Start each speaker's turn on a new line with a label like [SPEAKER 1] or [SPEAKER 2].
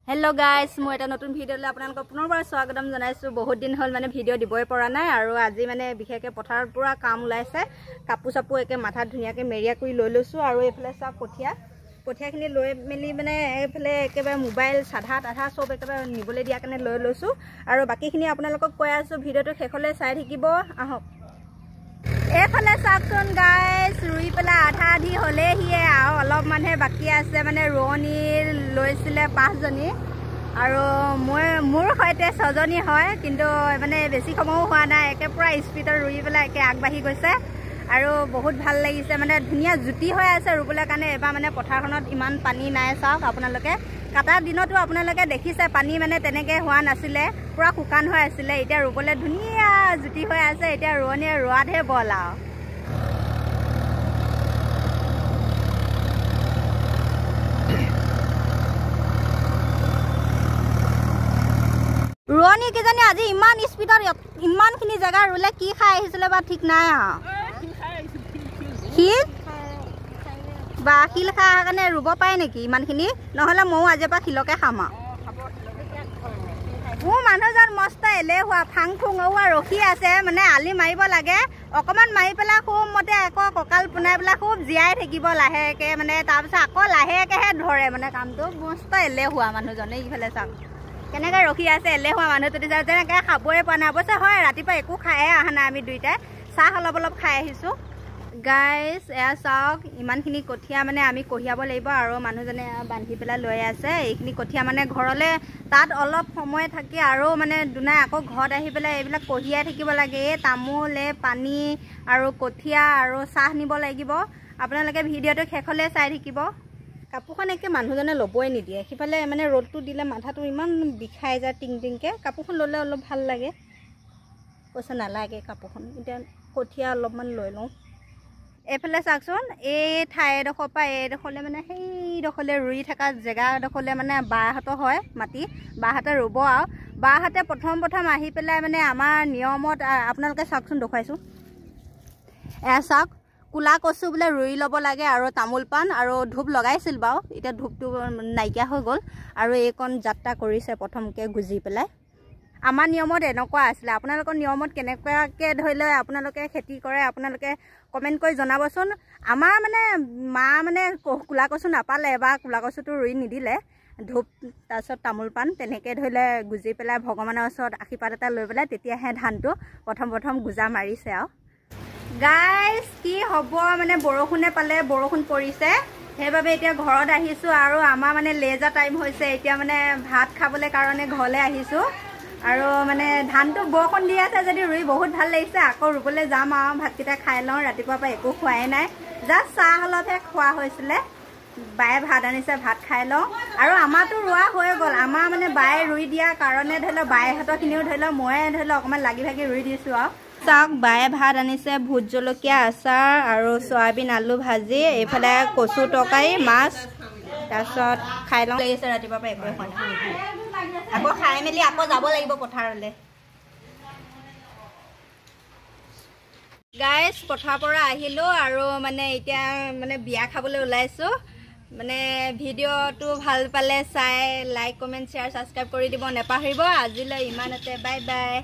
[SPEAKER 1] Hello guys মই এটা নতুন ভিডিওলৈ আপোনালোকক পুনৰবাৰ স্বাগতম জনাইছো। বহুত দিন হল মানে ভিডিও দিবই পৰা নাই আৰু আজি মানে বিশেষকৈ পথাৰৰ পুৰা কাম ওলাইছে। কাপু চাপু একে মাথা ধুনিয়াকৈ মেৰিয়া কৰি লৈ লৈছো আৰু এইফালে সব কঠিয়াখিনি লৈ মেলি মানে এইফালে একেবাৰে মোবাইল সাধা তাধা সব একেবাৰে নিবলৈ দিয়া কাৰণে লৈ লৈছো আৰু বাকিখিনি আপোনালোকক কৈ আছো ভিডিওটো শেষলৈ চাই থাকিব। আহক এইফালে চাওকচোন গাইস, ৰুই পেলাই আধা আধি হলেহিয়ে আৰু অলপ মানুহে বাকী আছে। মানে ৰোৱনী লৈছিলে 5 জনী আৰু মোৰ সৈতে 6 জনী হয়, কিন্তু মানে বেছি সময়ও হোৱা নাই। একে পুৰা স্পীডত ৰুই পেলাই একে আগবাঢ়ি গৈছে আৰু বহুত ভাল লাগিছে। মানে ধুনীয়া জুতি হৈ আছে ৰুবলৈ কাৰণে। এবাৰ মানে পথাৰখনত ইমান পানী নাই। চাওক আপোনালোকে কাটাৰ দিনতো আপোনালোকে দেখিছে পানী মানে তেনেকৈ হোৱা নাছিলে, পুৰা শুকান হৈ আছিলে। এতিয়া ৰুবলৈ ধুনীয়া জুতি হৈ আছে। এতিয়া ৰোৱনীয়ে ৰোৱাতহে বল আৰু। ৰোৱনী কেইজনী আজি ইমান স্পীডত ইমানখিনি জেগা ৰুলে কি খাই আহিছিলে বা ঠিক নাই আৰু। শিল বা শিল খাই অহাৰ কাৰণে ৰুব পাৰে নেকি ইমানখিনি? নহ'লে ময়ো আজিৰ পৰা শিলকে খাম আৰু। মোৰ মানুহজন মস্ত এলেহুৱা, ফাং ফুং ৰখি আছে। মানে আলি মাৰিব লাগে, অকণমান মাৰি পেলাই খুব মতে আকৌ কঁকাল পোনাই পেলাই খুব জীয়াই থাকিব লাহেকৈ। মানে তাৰপিছত আকৌ লাহেকৈহে ধৰে মানে কামটো। মস্ত এলেহুৱা মানুহজনে। ইফালে চাওক কেনেকৈ ৰখি আছে এলেহুৱা মানুহটো। যেনেকৈ খাবই পোৱা নাই অৱশ্যে। হয়, ৰাতিপুৱা একো খায়ে অহা নাই আমি দুইটাই, চাহ অলপ অলপ খাই আহিছোঁ। গাইজ এয়া চাওক, ইমানখিনি কঠীয়া মানে আমি কঢ়িয়াব লাগিব আৰু মানুহজনে বান্ধি পেলাই লৈ আছে। এইখিনি কঠীয়া মানে ঘৰলৈ তাত অলপ সময় থাকি আৰু মানে দুনাই আকৌ ঘৰত আহি পেলাই এইবিলাক কঢ়িয়াই থাকিব লাগে। এই তামোল, এই পানী আৰু কঠীয়া আৰু চাহ নিব লাগিব। আপোনালোকে ভিডিঅ'টো শেষলৈ চাই থাকিব। কাপোৰখন একে মানুহজনে ল'বই নিদিয়ে। সিফালে মানে ৰ'দটো দিলে মাথাটো ইমান বিষাই যায় টিং টিংকৈ। কাপোৰখন ল'লে অলপ ভাল লাগে। কৈছে নালাগে কাপোৰখন, এতিয়া কঠীয়া অলপমান লৈ লওঁ। এইফালে চাওকচোন, এই ঠাইডোখৰৰ পৰা এইডোখৰলৈ মানে সেইডোখৰলৈ ৰুই থকা জেগাডোখৰলৈ মানে বাহঁতৰ হয় মাটি। বাহঁতে ৰুব আৰু বাহঁতে প্ৰথম আহি পেলাই মানে আমাৰ নিয়মত আপোনালোকে চাওকচোন, দেখুৱাইছোঁ। এয়া চাওক, কোলা কচু বোলে ৰুই ল'ব লাগে আৰু তামোল পাণ আৰু ধূপ লগাইছিল বাৰু। এতিয়া ধূপটো নাইকিয়া হৈ গ'ল আৰু এইকণ যাত্ৰা কৰিছে প্ৰথমকৈ গুজি পেলাই। আমাৰ নিয়মত এনেকুৱা আছিলে। আপোনালোকৰ নিয়মত কেনেকুৱাকৈ ধৰি লয় আপোনালোকে খেতি কৰে, আপোনালোকে কমেণ্ট কৰি জনাবচোন। আমাৰ মানে মা মানে কোলা কচু নাপালে বা কোলা কচুটো ৰুই নিদিলে। ধূপ তাৰপিছত তামোল পাণ তেনেকৈ ধৰি লয় গুজি পেলাই ভগৱানৰ ওচৰত আশীৰ্বাদ এটা লৈ পেলাই তেতিয়াহে ধানটো প্ৰথম গুজা মাৰিছে আৰু। গাইজ কি হ'ব, মানে বৰষুণে পালে, বৰষুণ পৰিছে। সেইবাবে এতিয়া ঘৰত আহিছোঁ আৰু আমাৰ মানে লেজাৰ টাইম হৈছে। এতিয়া মানে ভাত খাবলৈ কাৰণে ঘৰলৈ আহিছোঁ আৰু মানে ধানটো বৰষুণ দি আছে যদি ৰুই বহুত ভাল লাগিছে। আকৌ ৰুবলৈ যাম আৰু ভাতকেইটা খাই লওঁ। ৰাতিপুৱাৰ পৰা একো খোৱাই নাই, জাষ্ট চাহ অলপহে খোৱা হৈছিলে। বায়ে ভাত আনিছে, ভাত খাই লওঁ। আৰু আমাৰতো ৰোৱা হৈ গ'ল। আমাৰ মানে বায়ে ৰুই দিয়াৰ কাৰণে ধৰি লওক বায়েহঁতৰখিনিও ধৰি লওক ময়ে ধৰি লওক অকণমান লাগি ভাগি ৰুই দিছোঁ আৰু। চাওক, বায়ে ভাত আনিছে, ভোট জলকীয়া আচাৰ আৰু চয়াবিন আলু ভাজি, এইফালে কচু তৰকাৰী, মাছ। তাৰপিছত খাই লওঁ। লাগিছে ৰাতিপুৱাৰ পৰা একোৱে খোৱা নাই। আকৌ খাই মেলি আকৌ যাব লাগিব পথাৰলৈ। গাইজ পথাৰৰ পৰা আহিলোঁ আৰু মানে এতিয়া মানে বিয়া খাবলৈ ওলাইছোঁ। মানে ভিডিঅ'টো ভাল পালে চাই লাইক কমেণ্ট শ্বেয়াৰ ছাবস্ক্ৰাইব কৰি দিব নেপাহৰিব। আজিলৈ ইমানতে, বাই বাই।